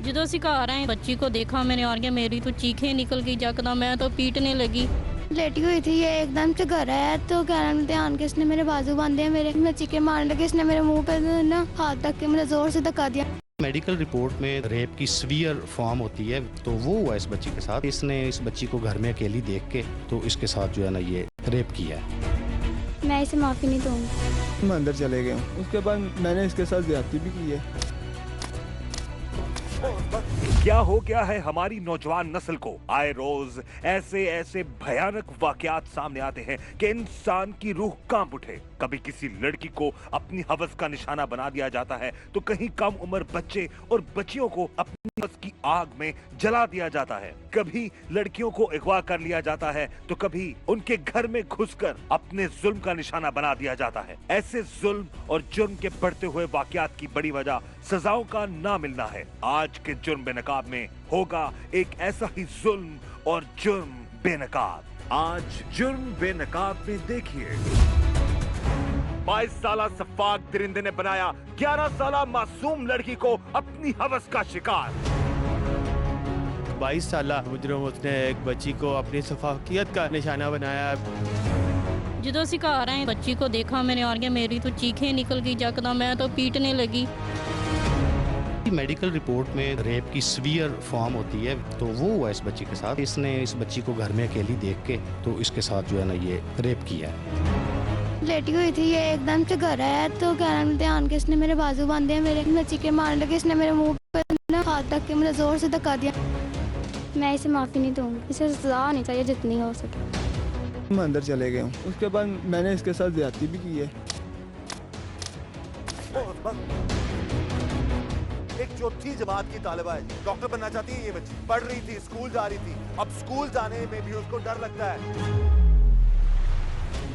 ਜਦੋਂ ਅਸੀਂ ਘਰ आए बच्ची को देखा मैंने और क्या मेरी तो चीखें निकल गई यकदम मैं तो पीटने लगी। लेटी हुई थी ये एकदम से घर आया तो क्या नाम ध्यान के इसने मेरे बाजू बांधे मेरे मैं चीखे मारने लगी इसने मेरे मुंह पे ना हाथ रख के मुझे जोर से धक्का दिया। मेडिकल रिपोर्ट में रेप की सीवियर फॉर्म होती है तो वो हुआ इस बच्ची के साथ। इसने इस बच्ची को घर में अकेली देख के तो इसके साथ जो है ना ये रेप किया है। मैं इसे माफ़ी नहीं दूँगी। मैं अंदर चले गया हूँ। उसके बाद मैंने इसके साथ ज्यादती भी की है। क्या हो गया है हमारी नौजवान नस्ल को? आए रोज ऐसे ऐसे भयानक वाकयात सामने आते हैं कि इंसान की रूह कांप उठे। कभी किसी लड़की को अपनी हवस का निशाना बना दिया जाता है तो कहीं कम उम्र बच्चे और बच्चियों को अपनी हवस की आग में जला दिया जाता है। कभी लड़कियों को अगवा कर लिया जाता है तो कभी उनके घर में घुसकर अपने जुल्म का निशाना बना दिया जाता है। ऐसे जुल्म और जुर्म के बढ़ते हुए वाकयात की बड़ी वजह सजाओं का ना मिलना है। आज के जुर्म बेनकाब में होगा एक ऐसा ही जुल्म और जुर्म बेनकाब। आज जुर्म बेनकाब में देखिए 22 साला सफाक दरिंदे ने बनाया 11 साला मासूम लड़की को अपनी हवस का शिकार। 22 साल मुजरिम उसने एक बच्ची को अपनी सफाकियत का निशाना बनाया। ਜਦੋਂ ਅਸੀਂ ਘਰ आए बच्ची को देखा मैंने और क्या मेरी तो चीखें निकल गई यकदम मैं तो पीटने लगी। मेडिकल रिपोर्ट में रेप की सीवियर फॉर्म होती है तो वो हुआ इस बच्ची के साथ। इसने इस बच्ची को घर में अकेली देख के तो इसके साथ जो है ना ये रेप किया है। लेटी हुई थी ये एकदम से घर आया तो क्या नाम ध्यान के इसने मेरे बाजू बांधे मेरे मैं चीखे मारने लगी इसने मेरे मुंह पे ना हाथ रख के मुझे जोर से धक्का दिया। मैं इसे माफ़ी नहीं दूँगी। इसे सजा होनी चाहिए जितनी हो सके। मैं अंदर चले गया हूँ। उसके बाद मैंने इसके साथ ज्यादती भी की है। एक चौथी जमात की तालिबा है, डॉक्टर बनना चाहती है ये बच्ची। पढ़ रही थी, स्कूल जा रही थी। अब स्कूल जाने में भी उसको डर लगता है।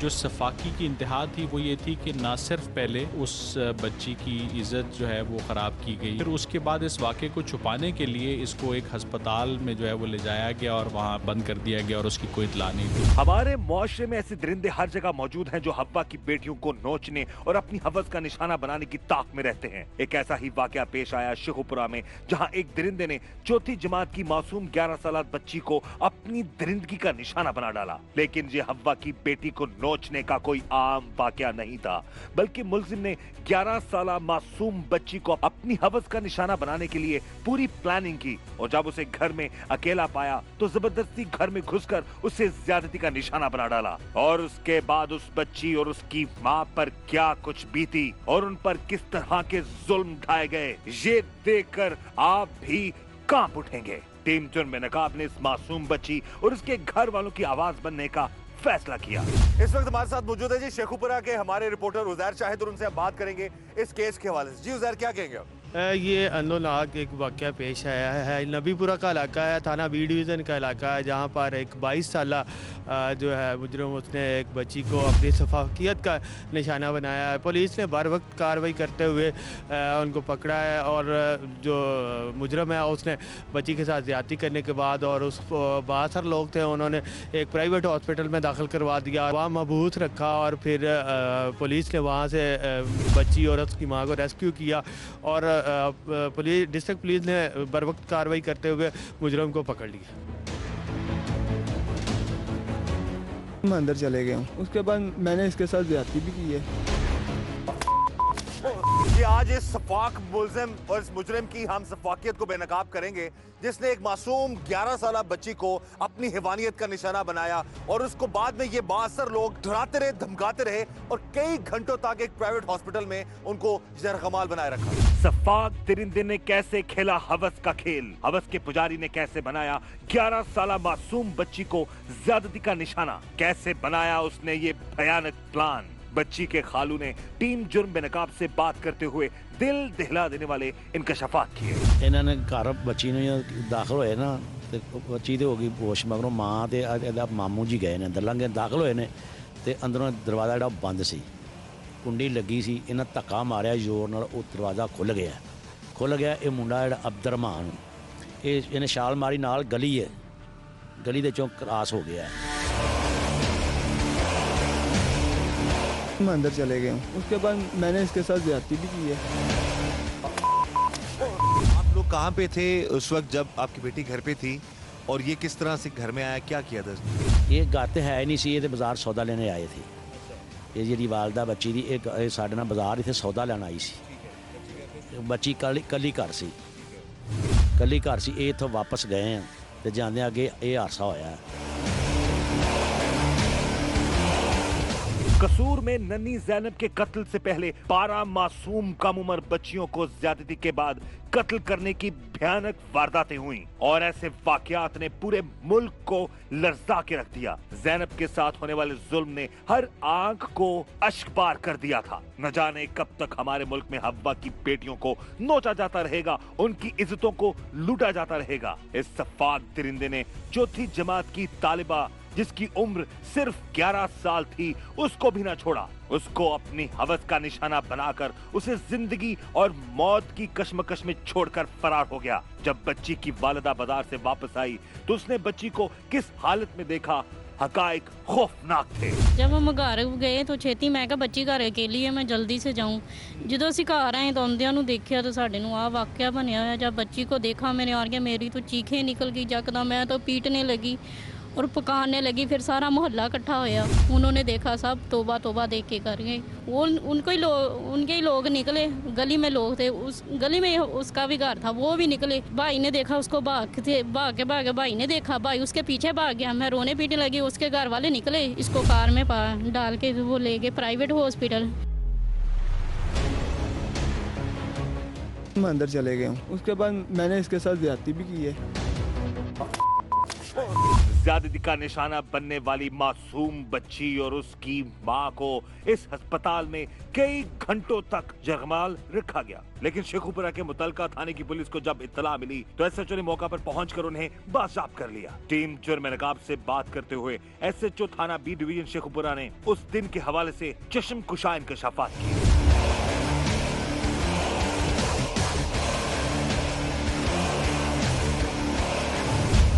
जो सफाकी की इंतहा थी वो ये थी कि ना सिर्फ पहले उस बच्ची की इज़्ज़त जो है वो ख़राब की गई, फिर उसके बाद इस वाक़े को छुपाने के लिए इसको एक हस्पताल में जो है वो ले जाया गया और वहाँ बंद कर दिया गया और उसकी कोई इत्तला नहीं थी। हमारे मुआशरे में ऐसे दरिंदे हर जगह मौजूद हैं जो हव्वा की बेटियों को नोचने और अपनी हवस का निशाना बनाने की ताक में रहते हैं। एक ऐसा ही वाकया पेश आया शेखुपुरा में जहाँ एक दरिंदे ने चौथी जमात की मासूम 11 साल बच्ची को अपनी दरिंदगी का निशाना बना डाला। लेकिन ये हव्वा की बेटी को नोचने का कोई आम वाकया नहीं था, बल्कि मुल्जिम ने 11 साला मासूम बच्ची को अपनी हवस का निशाना बनाने के लिए पूरी प्लानिंग की और जब उसे घर में अकेला पाया तो जबरदस्ती घर में घुसकर उसे ज्यादती का निशाना बना डाला। और उसके बाद उस बच्ची और उसकी मां पर क्या कुछ बीती और उन पर किस तरह के जुल्म ढाए गए, ये देखकर आप भी कांप उठेंगे। टीम जुर्म बेनकाब ने इस मासूम बच्ची और उसके घर वालों की आवाज बनने का फैसला किया। इस वक्त हमारे साथ मौजूद है जी शेखुपुरा के हमारे रिपोर्टर उजैर शाहिद और उनसे हम बात करेंगे इस केस के हवाले से। जी उजैर, क्या कहेंगे आप? ये अनोनाक एक वाक़या पेश आया है। नबीपुरा का इलाका है, थाना बी डिवीज़न का इलाका है, जहाँ पर एक 22 साल जो है मुजरिम उसने एक बच्ची को अपनी सफाकियत का निशाना बनाया है। पुलिस ने बर वक्त कार्रवाई करते हुए उनको पकड़ा है और जो मुजरिम है उसने बच्ची के साथ ज़्यादती करने के बाद और उस बहुत सारे लोग थे उन्होंने एक प्राइवेट हॉस्पिटल में दाखिल करवा दिया, वहाँ मबूस रखा और फिर पुलिस ने वहाँ से बच्ची और उसकी माँ को रेस्क्यू किया और पुलिस डिस्ट्रिक्ट पुलिस ने बर वक्त कार्रवाई करते हुए मुजरिम को पकड़ लिया। मैं अंदर चले गया हूँ। उसके बाद मैंने इसके साथ ज्यादती भी की है। कि आज इस सफाक मुल्जिम और इस मुजरिम की हम सफाकियत को बेनकाब करेंगे जिसने एक मासूम 11 साल बच्ची को अपनी हिवानियत का निशाना बनाया और उसको बाद में ये बासर लोग डराते रहे, धमकाते रहे और कई घंटों तक एक प्राइवेट हॉस्पिटल में उनको जरगमाल बनाए रखा। सफाक दरिंदे ने कैसे खेला हवस का खेल, हवस के पुजारी ने कैसे बनाया 11 साल मासूम बच्ची को ज्यादती का निशाना, कैसे बनाया उसने ये भयानक प्लान। बच्ची के खालू ने टीम जुर्म बेनकाब से बात करते हुए दिल दहला देने वाले इंकशाफात किए। इन्होंने घर बच्ची ने दाखिल होए ना ते बच्ची तो होगी होश मगरों माँ ते मामू जी गए ने अंदर लंघे दाखिल होए ने ते अंदरों दरवाजा जो बंद सी, कुंडी लगी सी, इन्हें धक्का मारिया जोर नाल, वो दरवाजा खुल गया। ये मुंडा जो अब्दुररहमान इन्हें छाल मारी, नाल गली है, गली दे चों क्रॉस हो गया है। मैं अंदर चले गया हूँ। उसके बाद मैंने इसके साथ ज्यादती भी की है। आप लोग कहाँ पे थे उस वक्त जब आपकी बेटी घर पे थी और ये किस तरह से घर में आया, क्या किया था इसने? ये घर तो है नहीं सी, ये बाजार सौदा लेने आए थे। ये जी वालदा बच्ची दी एक साढ़े ना बाजार इतने सौदा लेना आई सी। बच्ची कली घर सी, कली घर सी। ये इतों वापस गए हैं तो जाने अगे ये हादसा होया है। कसूर में नन्ही ज़ैनब के कत्ल से पहले 12 मासूम कम उम्र बच्चियों को ज्यादती के बाद कत्ल करने की भयानक वारदातें हुई और ऐसे वाकयात ने पूरे मुल्क को लर्जा के रख दिया। ज़ैनब के साथ होने वाले जुल्म ने हर आंख को अश्कबार कर दिया था। न जाने कब तक हमारे मुल्क में हव्वा की बेटियों को नोचा जाता रहेगा, उनकी इज्जतों को लूटा जाता रहेगा। इस सफाक दरिंदे ने चौथी जमात की तालिबा जिसकी उम्र सिर्फ 11 साल थी उसको भी ना छोड़ा। उसको अपनी हवस का निशाना बनाकर उसे जिंदगी और मौत की कश्मकश में छोड़कर फरार हो गया। जब बच्ची की वालिदा बाजार से वापस आई तो उसने बच्ची को किस हालत में देखा, हकायक खौफनाक थे। जब हम घर गए तो ਛੇਤੀ ਮੈਂ ਕਿਹਾ ਬੱਚੀ ਘਰ ਅਕੇਲੀ ਹੈ, ਮੈਂ ਜਲਦੀ ਸੇ ਜਾऊं। ਜਦੋਂ ਅਸੀਂ ਘਰ ਆਏ ਤਾਂ ਆਉਂਦਿਆਂ ਨੂੰ ਦੇਖਿਆ ਤਾਂ ਸਾਡੇ ਨੂੰ ਆ ਵਾਕਿਆ ਬਣਿਆ ਹੋਇਆ। जब बच्ची को देखा मैंने और मेरी तो चीखें निकल गई यकदम। मैं तो पीटने लगी और पुकारने लगी। फिर सारा मोहल्ला इकट्ठा होया, उन्होंने देखा, सब तोबा तोबा देख के कर गए। वो उनके ही लोग निकले, गली में लोग थे, उस गली में उसका भी घर था, वो भी निकले। भाई ने देखा उसको, भाग के भाई ने देखा, भाई उसके पीछे भाग गया। मैं रोने पीटने लगी, उसके घर वाले निकले, इसको कार में डाल के वो ले गए प्राइवेट हॉस्पिटल। मैं अंदर चले गया हूँ। उसके बाद मैंने इसके साथ ज्यादती भी की है। ज्यादती का निशाना बनने वाली मासूम बच्ची और उसकी मां को इस अस्पताल में कई घंटों तक जगमाल रखा गया। लेकिन शेखुपुरा के मुतलका थाने की पुलिस को जब इत्तला मिली तो एसएचओ ने मौका पर पहुंचकर उन्हें बाज़ाब कर लिया। टीम जुर्म नकाब से बात करते हुए एसएचओ थाना बी डिवीजन शेखुपुरा ने उस दिन के हवाले से चश्म कुशा इंकशाफात किए।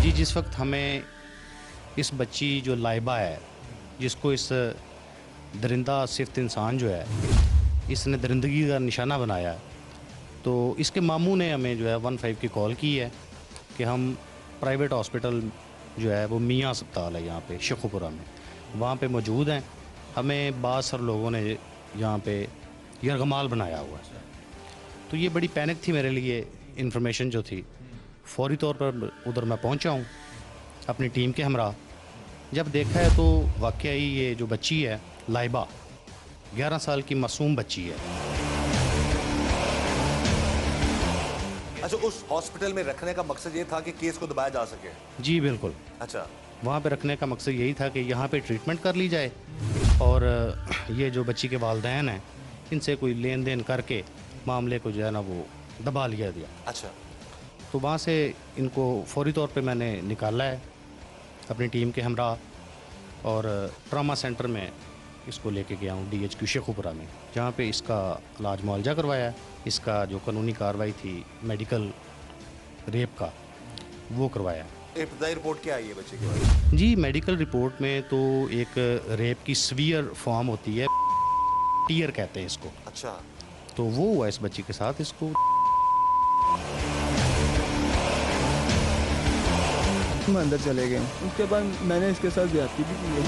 जी, जिस वक्त हमें इस बच्ची जो लाइबा है, जिसको इस दरिंदा सिफ्त इंसान जो है इसने दरिंदगी का निशाना बनाया है, तो इसके मामू ने हमें जो है 15 की कॉल की है कि हम प्राइवेट हॉस्पिटल जो है वो मियाँ अस्पताल है यहाँ पे शेखुपुरा में, वहाँ पे मौजूद हैं। हमें बहुत सारे लोगों ने यहाँ पे यरगमाल बनाया हुआ है। तो ये बड़ी पैनिक थी मेरे लिए। इन्फॉर्मेशन जो थी फौरी तौर पर उधर मैं पहुँचा हूँ अपनी टीम के हमरा। जब देखा है तो वाकई ये जो बच्ची है लाइबा 11 साल की मासूम बच्ची है। अच्छा, उस हॉस्पिटल में रखने का मकसद ये था कि केस को दबाया जा सके? जी बिल्कुल। अच्छा, वहाँ पे रखने का मकसद यही था कि यहाँ पे ट्रीटमेंट कर ली जाए और ये जो बच्ची के वालिदैन हैं इनसे कोई लेन देन करके मामले को जो है ना वो दबा लिया गया। अच्छा, तो वहाँ से इनको फौरी तौर पे मैंने निकाला है अपनी टीम के हमरा और ट्रामा सेंटर में इसको लेके गया हूँ DHQ शेखुपुरा में, जहाँ पे इसका इलाज मुआवजा करवाया है। इसका जो कानूनी कार्रवाई थी मेडिकल रेप का वो करवाया। इब्तदाई रिपोर्ट क्या आई है बच्चे के बारे? जी, मेडिकल रिपोर्ट में तो एक रेप की सीवियर फॉर्म होती है, टीयर कहते हैं इसको। अच्छा, तो वो हुआ इस बच्ची के साथ। इसको मैं अंदर चले गया हूँ। उसके बाद मैंने इसके साथ ज्यादती भी की है।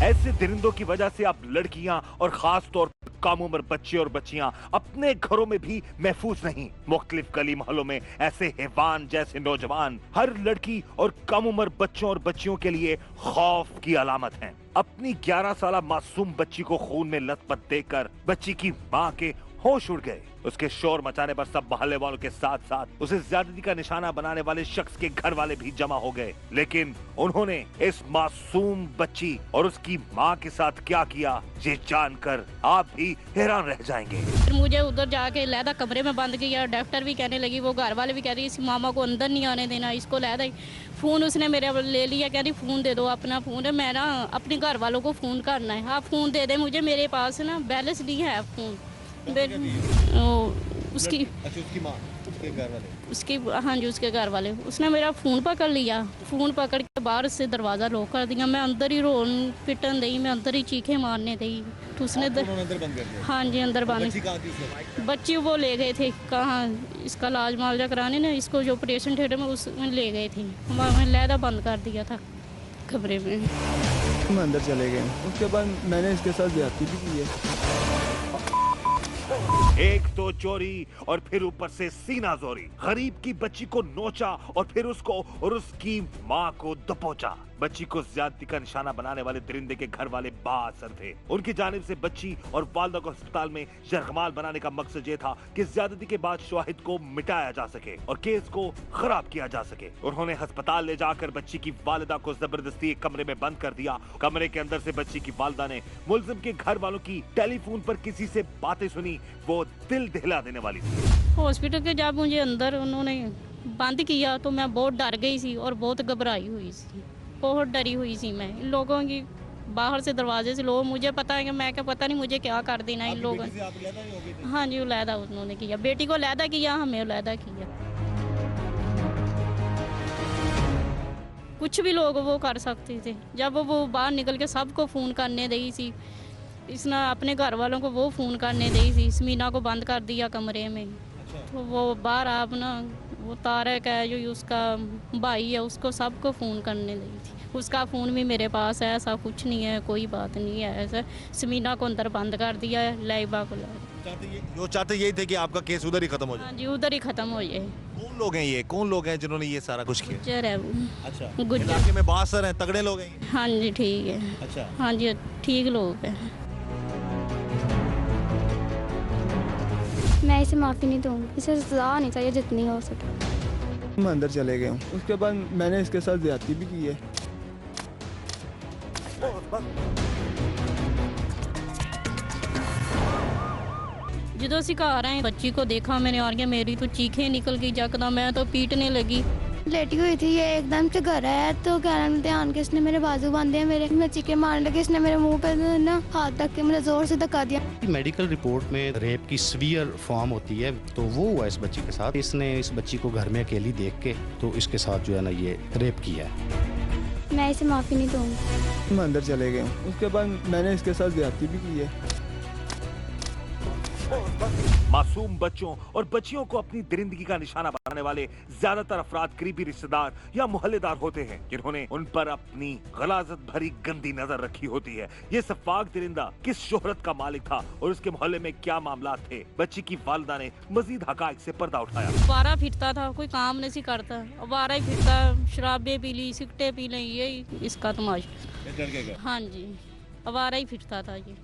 ऐसे दरिंदों की वजह से अब लड़कियां और खास तौर पर कम उम्र बच्चे और बच्चियां अपने घरों में भी महफूज नहीं। मुख्तलिफ गली मोहल्लों में ऐसे हैवान जैसे नौजवान हर लड़की और कम उम्र बच्चों और बच्चियों के लिए खौफ की अलामत हैं। अपनी 11 साल मासूम बच्ची को खून में लथपथ देखकर बच्ची की मां के होश उड़ गए। उसके शोर मचाने पर सब मोहल्ले वालों के साथ साथ उसे ज्यादती का निशाना बनाने वाले शख्स के घर वाले भी जमा हो गए। लेकिन उन्होंने इस मासूम बच्ची और उसकी मां के साथ क्या किया ये जानकर आप भी हैरान रह जाएंगे। फिर मुझे उधर जाके लहदा कमरे में बंद किया। डॉक्टर भी कहने लगी, वो घर वाले भी कह रही, इस मामा को अंदर नहीं आने देना, इसको लहदा। फ़ोन उसने मेरे ले लिया, कह रही फ़ोन दे दो, अपना फ़ोन है, मैं ना अपने घर वालों को फ़ोन करना है। हाँ, फ़ोन दे दे मुझे, मेरे पास ना बैलेंस नहीं है फ़ोन। उसकी अच्छा, उसकी माँ उसके घर वाले? उसके, हाँ जी, उसके घर वाले। उसने मेरा फ़ोन पकड़ लिया, फ़ोन पकड़ के बाहर से दरवाज़ा लॉक कर दिया। मैं अंदर ही रोन पिटन दी, मैं अंदर ही चीखें मारने दी। तो उसने उन्होंने अंदर बंद कर दिया? हाँ जी, अंदर बंद। बच्ची कहाँ थी उस वक्त? बच्ची वो ले गए थे, कहाँ इसका इलाज मालजा कराने ना, इसको जो ऑपरेशन थिएटर में उसमें ले गए थे। वहाँ लहदा बंद कर दिया था कमरे में। हम अंदर चले गए, उसके बाद मैंने इसके साथ ज्यादती भी की है। एक तो चोरी और फिर ऊपर से सीना जोरी। गरीब की बच्ची को नोचा और फिर उसको और उसकी माँ को दबोचा। बच्ची को ज्यादती का निशाना बनाने वाले दरिंदे के घर वाले बाअसर थे। उनकी जानिब से बच्ची और वालिदा को अस्पताल में यरगमाल बनाने का मकसद ये था कि ज्यादती के बाद शवाहिद को मिटाया जा सके और केस को खराब किया जा सके। उन्होंने अस्पताल ले जाकर बच्ची की वालिदा को जबरदस्ती एक कमरे में बंद कर दिया। कमरे के अंदर से बच्ची की वालिदा ने मुलजिम के घर वालों की टेलीफोन पर किसी से बातें सुनी, वो दिल दहला देने वाली थी। हॉस्पिटल के जब मुझे अंदर उन्होंने बंद किया तो मैं बहुत डर गई सी और बहुत घबराई हुई सी, बहुत डरी हुई सी मैं। इन लोगों की बाहर से दरवाजे से लोग, मुझे पता है कि मैं क्या पता नहीं मुझे क्या कर देना इन लोगों ने। हाँ जी, उलैदा उन्होंने किया, बेटी को उलैदा किया, हमें उलैदा किया। कुछ भी लोग वो कर सकते थे। जब वो बाहर निकल के सबको फ़ोन करने दी सी, इसने अपने घर वालों को वो फ़ोन करने दी सी, समीना को बंद कर दिया कमरे में। तो वो बाहर आप ना, वो तारक है जो उसका भाई है, उसको सबको फ़ोन करने दी थी। उसका फ़ोन भी मेरे पास है, ऐसा कुछ नहीं है, कोई बात नहीं है ऐसा। समीना को अंदर बंद कर दिया है, लाइबा को जो चाहते यही थे कि आपका केस उधर ही खत्म हो जाए। हाँ जी, उधर ही ख़त्म हो जाए। कौन लोग हैं ये, कौन लोग हैं जिन्होंने ये सारा कुछ किया? गुज्जर है वो। अच्छा, गुज्जर। इलाके में बाअसर हैं, तगड़े लोग हैं ये? हाँ जी, ठीक है। अच्छा, हाँ जी, ठीक लोग हैं। मैं इसे माफ़ी नहीं दूँगी, इसे सज़ा होनी चाहिए जितनी हो सके। हम अंदर चले गए, उसके बाद मैंने इसके साथ ज्यादती भी की है। ਜਦੋਂ ਅਸੀਂ ਘਰ ਆਏ बच्ची को देखा मैंने और क्या, मेरी तो चीखें निकल गई यकदम, मैं तो पीटने लगी। लेटी हुई थी, ये एकदम से घर आया तो क्या नाम ध्यान के इसने मेरे बाजू बांधे हैं, मेरे मैं चीखे मारने लगी, इसने मेरे मुंह पे ना हाथ रख के मुझे जोर से धक्का दिया। मेडिकल रिपोर्ट में रेप की सीवियर फॉर्म होती है, तो वो हुआ इस बच्ची के साथ। इसने इस बच्ची को घर में अकेली देख के तो इसके साथ जो है ना ये रेप किया है। मैं इसे माफ़ी नहीं दूँगी। हम अंदर चले गए, उसके बाद मैंने इसके साथ ज्यादती भी की है। मासूम बच्चों और बच्चियों को अपनी दरिंदगी का निशाना बनाने वाले ज्यादातर अफराद करीबी रिश्तेदार या मोहल्लेदार होते हैं, जिन्होंने उन पर अपनी गलाजत भरी गंदी नजर रखी होती है। ये सफाक दरिंदा किस शोहरत का मालिक था और उसके मोहल्ले में क्या मामला थे, बच्ची की वालिदा ने मजीद हकाइक से पर्दा उठाया। अवारा फिरता था, कोई काम नहीं सी करता, अवारा ही फिरता, शराबे पी ली, सिगरेटें पी ली, यही इसका तमाशा। हाँ जी, अवारा ही फिरता था ये,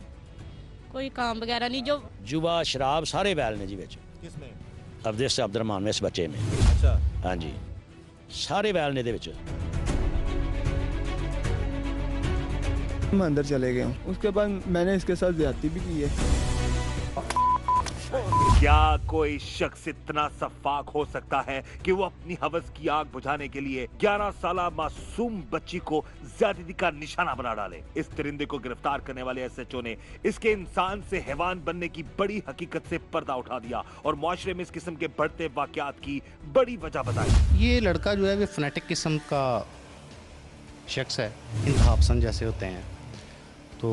कोई काम वगैरह नहीं। जो जुआ शराब सारे बैल ने जी विच किसमें? अवदेश से अब्दुलरहमान में इस बच्चे में। अच्छा, हाँ जी, सारे बैल ने दे विच। हम अंदर चले गए, उसके बाद मैंने इसके साथ ज्यादती भी की है। क्या कोई शख्स इतना सफाक हो सकता है कि वो अपनी हवस की आग बुझाने के लिए 11 साला मासूम बच्ची को ज्यादती का निशाना बना डाले? इस दरिंदे को गिरफ्तार करने वाले एसएचओ ने इसके इंसान से हैवान बनने की बड़ी हकीकत से पर्दा उठा दिया और मुआशरे में इस किस्म के बढ़ते वाकयात की बड़ी वजह बताई। ये लड़का जो है वो फनेटिक किस्म का शख्स है, इंतहा पसंद जैसे होते हैं। तो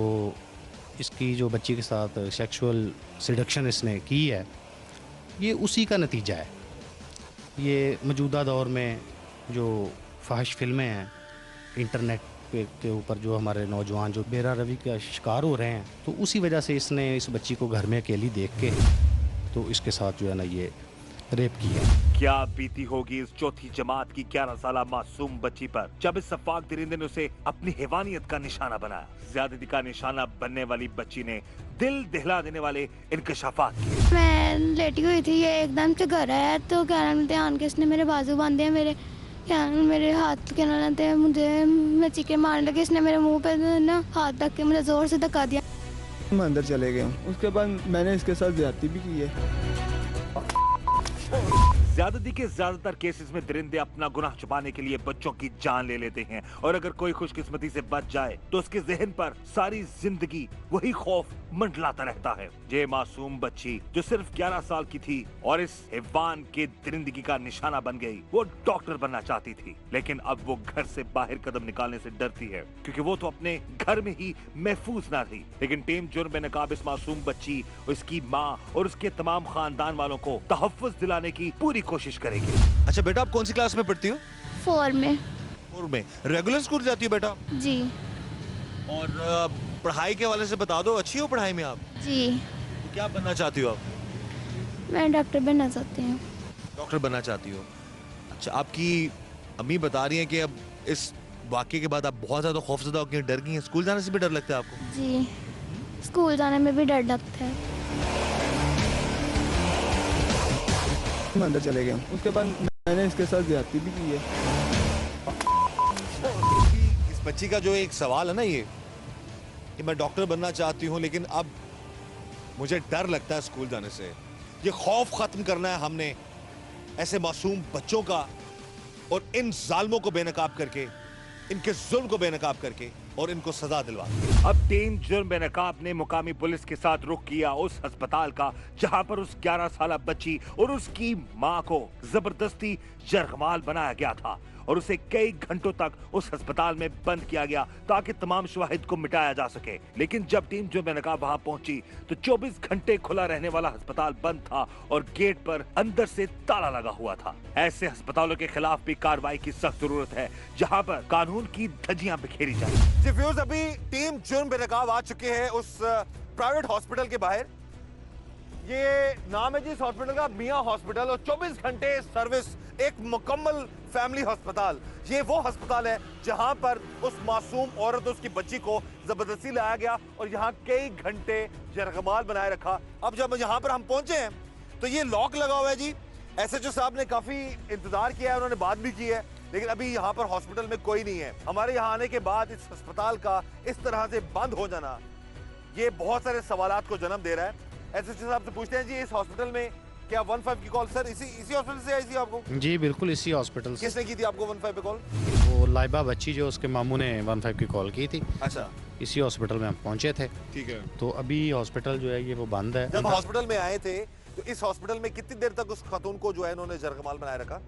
इसकी जो बच्ची के साथ सेक्सुअल सिडक्शन इसने की है, ये उसी का नतीजा है। ये मौजूदा दौर में जो फाहिश फिल्में हैं इंटरनेट के ऊपर, जो हमारे नौजवान जो बेरा रवि का शिकार हो रहे हैं, तो उसी वजह से इसने इस बच्ची को घर में अकेली देख के तो इसके साथ जो है ना ये रेप किया। क्या बीती होगी इस चौथी जमात की 11 साला मासूम बच्ची पर जब इस सफाक दरिंदे ने उसे अपनी हैवानियत का निशाना बनाया। ज्यादती का निशाना बनने वाली बच्ची ने दिल दहला देने वाले इंकशाफात किए। मैं लेटी हुई थी, ये एकदम से घर आया तो क्या नाम ध्यान के इसने मेरे बाजू बांधे हैं, मेरे हाथ के नाम थे, मुझे मैं चीखे मारने लगी, इसने मेरे मुंह पे ना हाथ रख के मुझे जोर से धक्का दिया। हम अंदर चले गए, उसके बाद मैंने इसके साथ ज्यादती भी की है। ज्यादती के ज्यादातर केसेस में दरिंदे अपना गुनाह छुपाने के लिए बच्चों की जान ले लेते हैं और अगर कोई खुशकिस्मती से बच जाए तो उसके जहन पर सारी जिंदगी वही खौफ मंडलाता रहता है। ये मासूम बच्ची जो सिर्फ 11 साल की थी और इस हैवान के दरिंदगी का निशाना बन गई, वो डॉक्टर बनना चाहती थी लेकिन अब वो घर से बाहर कदम निकालने से डरती है क्योंकि वो तो अपने घर में ही महफूज ना थी। लेकिन टीम जुर्म बेनकाब इस मासूम बच्ची, उसकी माँ और उसके तमाम खानदान वालों को तहफ्फुज़ दिलाने की पूरी कोशिश करेगी। अच्छा बेटा, आप कौन सी क्लास में पढ़ती हो? 4 में। 4 में। रेगुलर स्कूल जाती हो बेटा? जी। और पढ़ाई के हवाले से बता दो, अच्छी हो पढ़ाई में आप? जी। तो क्या बनना चाहती हो आप? मैं डॉक्टर बनना चाहती हूँ। डॉक्टर बनना चाहती हो। अच्छा, आपकी अम्मी बता रही हैं कि अब इस वाकये के बाद आप बहुत ज्यादा खौफजदा होकर डर गई हैं। स्कूल जाने से भी डर लगता है आपको? जी, स्कूल जाने में भी डर लगता है। मैं अंदर चले गया। उसके बाद मैंने इसके साथ ज्यादती भी की है। इस बच्ची का जो एक सवाल है ना, ये कि मैं डॉक्टर बनना चाहती हूँ लेकिन अब मुझे डर लगता है स्कूल जाने से। ये खौफ खत्म करना है हमने ऐसे मासूम बच्चों का और इन जालिमों को बेनकाब करके, इनके जुल्म को बेनकाब करके और इनको सजा दिलवा। अब टीम जुर्म बेनकाब ने मुकामी पुलिस के साथ रुख किया उस अस्पताल का जहां पर उस 11 साल बच्ची और उसकी मां को जबरदस्ती जरगमाल बनाया गया था और उसे कई घंटों तक उस अस्पताल में बंद किया गया ताकि तमाम शवाहिद को मिटाया जा सके। लेकिन जब टीम जुर्म बेनकाब वहां पहुंची तो 24 घंटे खुला रहने वाला अस्पताल बंद था और गेट पर अंदर से ताला लगा हुआ था। ऐसे अस्पतालों के खिलाफ भी कार्रवाई की सख्त जरूरत है जहां पर कानून की धज्जियां बिखेरी जाए। जी फ्यूज, अभी टीम जुर्म बेनकाब आ चुके हैं उस प्राइवेट हॉस्पिटल के बाहर। ये नाम है जी इस हॉस्पिटल का, मियां हॉस्पिटल, और 24 घंटे सर्विस, एक मुकम्मल फैमिली अस्पताल। ये वो अस्पताल है जहां पर उस मासूम औरत, उसकी बच्ची को जबरदस्ती लाया गया और यहाँ कई घंटे जरगमाल बनाए रखा। अब जब यहाँ पर हम पहुंचे हैं तो ये लॉक लगा हुआ है जी। SHO साहब ने काफी इंतजार किया है, उन्होंने बात भी की है, लेकिन अभी यहाँ पर हॉस्पिटल में कोई नहीं है। हमारे यहाँ आने के बाद इस अस्पताल का इस तरह से बंद हो जाना, ये बहुत सारे सवालात को जन्म दे रहा है। SHO साहब से पूछते हैं जी, इस हॉस्पिटल में क्या 15 की कॉल सर इसी हॉस्पिटल से आई थी आपको? जी बिल्कुल, इसी हॉस्पिटल से। किसने की थी आपको 15 पे कॉल? वो लाइबा बच्ची जो उसके मामू ने 15 की कॉल की थी। अच्छा, इसी हॉस्पिटल में हम पहुंचे थे। ठीक है। तो अभी हॉस्पिटल जो है ये वो बंद है। जब हॉस्पिटल में आए थे तो इस हॉस्पिटल में कितनी देर तक उस खातून को जो है इन्होंने जरगमाल बनाए रखा?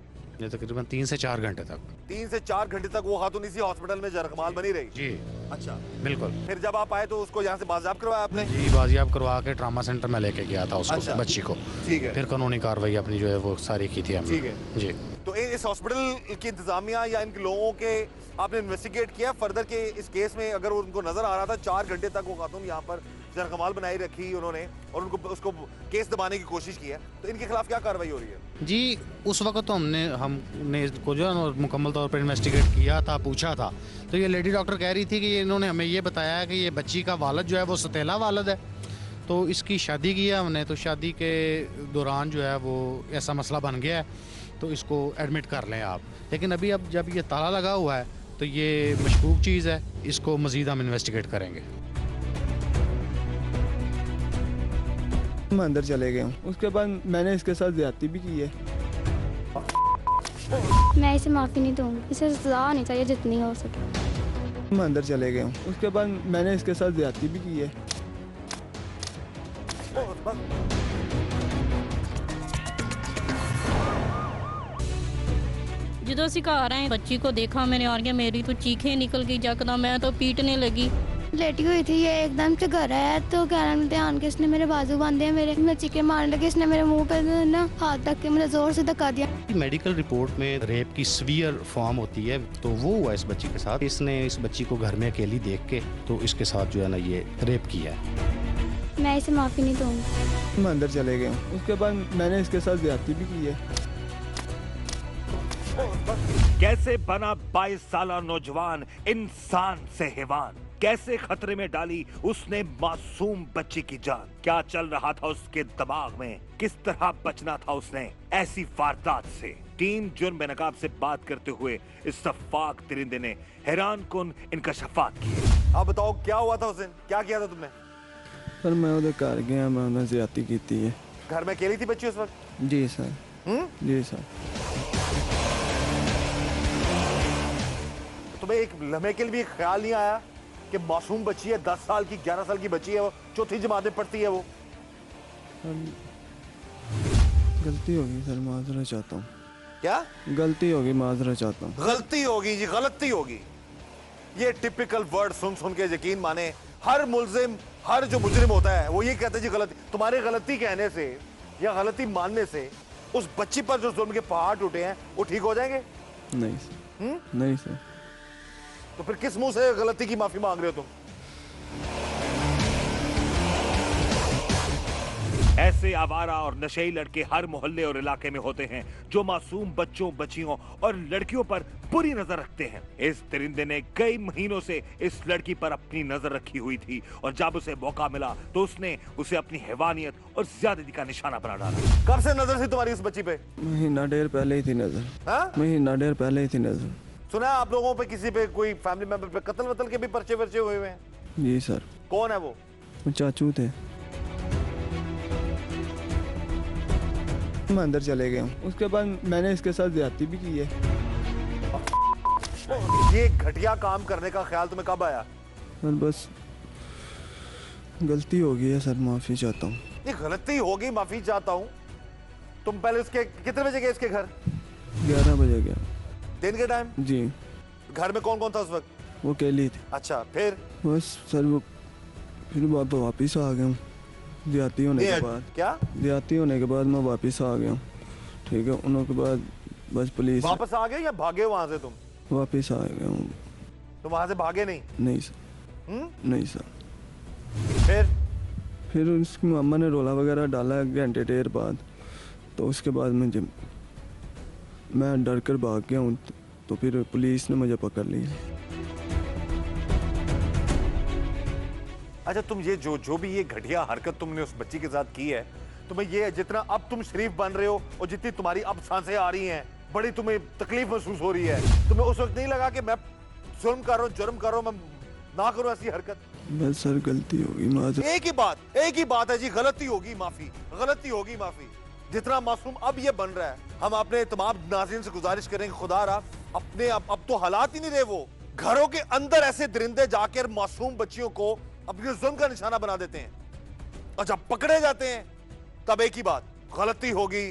ये तकरीबन 3 से 4 घंटे तक। 3 से 4 घंटे तक वो खातून इसी हॉस्पिटल में जरगमाल बनी रही? जी अच्छा, बिल्कुल। फिर जब आप आए तो उसको यहाँ से बाजियाब करवाया आपने? जी, बाजियाब करवा के ट्रामा सेंटर में लेके गया था उसको। अच्छा। बच्ची को। ठीक है। फिर कानूनी कार्रवाई अपनी जो है वो सारी की थी हमने। ठीक है जी। तो इस हॉस्पिटल की इंतजामिया या इन लोगों के आपने इन्वेस्टिगेट किया फर्दर के इस केस में? अगर उनको नजर आ रहा था 4 घंटे तक वो खातून यहाँ पर जरगमाल बनाई रखी उन्होंने और उनको उसको केस दबाने की कोशिश की है, तो इनके खिलाफ क्या कार्रवाई हो रही है? जी, उस वक्त तो हमने इसको जो है ना मुकम्मल तौर पर इन्वेस्टिगेट किया था, पूछा था, तो ये लेडी डॉक्टर कह रही थी कि इन्होंने हमें ये बताया कि ये बच्ची का वालिद जो है वो सतीला वालिद है, तो इसकी शादी की है हमने, तो शादी के दौरान जो है वो ऐसा मसला बन गया है, तो इसको एडमिट कर लें आप। लेकिन अभी अब जब ये ताला लगा हुआ है तो ये मशकूक चीज़ है, इसको मज़ीद हम इन्वेस्टिगेट करेंगे। मैं अंदर चले गया हूँ। उसके बाद मैंने इसके साथ ज्यादती भी की है। मैं इसे माफ़ी नहीं दूँगी, इसे सज़ा होनी चाहिए जितनी हो सके। मैं अंदर चले गया हूँ। उसके बाद मैंने इसके साथ ज्यादती भी की है। ਜਦੋਂ ਅਸੀਂ ਘਰ ਆਏ ਬੱਚੀ को देखा मैंने और क्या मेरी तो चीखें निकल गई यकदम, मैं तो पीटने लगी। लेटी हुई थी, ये एकदम से घर आया तो कहने में ध्यान के इसने मेरे बाजू बांधे हैं, मेरे मैं चीखे मारने लगी, इसने मेरे मुंह पे ना हाथ रख के मुझे जोर से धक्का दिया। मेडिकल रिपोर्ट में रेप की सीवियर फॉर्म होती है, तो वो हुआ इस बच्ची के साथ। इसने इस बच्ची को घर में अकेली देख के तो इसके साथ जो है ना ये रेप किया है। मैं इसे माफ़ी नहीं दूँगी। मैं अंदर चले गया हूँ। उसके बाद मैंने इसके साथ ज्यादती भी की है। कैसे बना 22 साल नौजवान इंसान से हैवान, कैसे खतरे में डाली उसने मासूम बच्ची की जान, क्या चल रहा था उसके दिमाग में, किस तरह बचना था उसने ऐसी वारदात से। टीम जुर्म बेनकाब से बात करते हुए इस सफाक दरिंदे ने हैरान कुन इंकशाफात किए। आप बताओ क्या हुआ था उस दिन, क्या किया था तुमने? सर मैं उधर घर गया, मैं उन्हें ज्यादती की थी है। घर में अकेली थी बच्ची उस वक्त? जी सर। जी सर। तुम्हें एक लम्हे के लिए भी ख्याल नहीं आया कि मासूम बच्ची है, 10 साल की, 11 साल की बच्ची है, वो चौथी जमात में पढ़ती है, वो गलती होगी सर, माजरा चाहता हूँ। क्या गलती होगी, माजरा चाहता हूँ। गलती होगी जी, गलती होगी। ये टिपिकल वर्ड सुन सुन के यकीन माने हर मुल्जिम, हर जो मुजरिम होता है वो ये कहता है जी गलती। तुम्हारे गलती कहने से या गलती मानने से उस बच्ची पर जो जुल्म के पहाड़ टूटे हैं वो ठीक हो जाएंगे? नहीं सर। नहीं सर। तो फिर किस मुंह से गलती की माफी मांग रहे हो तुम? ऐसे आवारा और नशेई लड़के हर मोहल्ले और इलाके में होते हैं जो मासूम बच्चों, बच्चियों और लड़कियों पर बुरी नजर रखते हैं। इस दरिंदे ने कई महीनों से इस लड़की पर अपनी नजर रखी हुई थी और जब उसे मौका मिला तो उसने उसे अपनी हैवानियत और ज्यादती का निशाना बना डाला। कब से नजर थी तुम्हारी उस बच्ची पे? महीना डेढ़ पहले ही थी नजर। हाँ? महीना डेढ़ पहले ही थी नजर। सुना है आप लोगों पे किसी पे, कोई फैमिली मेंबर पे कत्ल वतल के भी पर्चे वर्चे हुए हुए हैं? जी सर। कौन है वो? वो चाचू थे। मैं अंदर चले गया हूँ, उसके बाद मैंने इसके साथ ज्यादती भी की है। ये घटिया काम करने का ख्याल तुम्हें कब आया? सर बस गलती हो गई है सर, माफी चाहता हूँ। ये गलती होगी, माफी चाहता हूँ। तुम पहले उसके कितने बजे गए इसके घर? 11 बजे गया। दिन के टाइम? जी। घर में कौन कौन था उस वक्त? वो अकेली थी। अच्छा, फिर? बस सर वो फिर वापिस आ गया हूँ। ज्यादती होने के बाद। क्या? ज्यादती होने के बाद मैं वापिस आ गया हूँ। ठीक है, उनके बाद बस पुलिस। वापस आ गए या भागे वहां से तुम? वापिस आ गया हूँ। तुम वहां से भागे नहीं? नहीं सर। नहीं सर। फिर उसकी मम्मा ने रोला वगैरह डाला घंटे देर बाद, तो उसके बाद मैं डर कर भाग गया हूँ, तो फिर पुलिस ने मुझे पकड़ लिया। अच्छा, तुम ये जो भी ये घटिया हरकत तुमने उस बच्ची के साथ की है, तुम्हें ये जितना अब तुम शरीफ बन रहे हो और जितनी तुम्हारी अब सांसें आ रही हैं, बड़ी तुम्हें तकलीफ महसूस हो रही है, तुम्हें उस वक्त नहीं लगा कि मैं जुर्म कर रहा हूँ, जुर्म कर रहा हूँ, मैं ना करूँ ऐसी हरकत? बस सर गलती होगी, माजूम। एक ही बात है जी, गलती होगी माफी, गलती होगी माफी। जितना मासूम अब ये बन रहा है, हम अपने तमाम नाज़रीन से गुजारिश करेंगे, खुदा रहा अपने अब तो हालात ही नहीं रहे, वो घरों के अंदर ऐसे दरिंदे जाकर मासूम बच्चियों को अपने जुल्म का निशाना बना देते हैं और जब पकड़े जाते हैं तब एक ही बात, गलती होगी,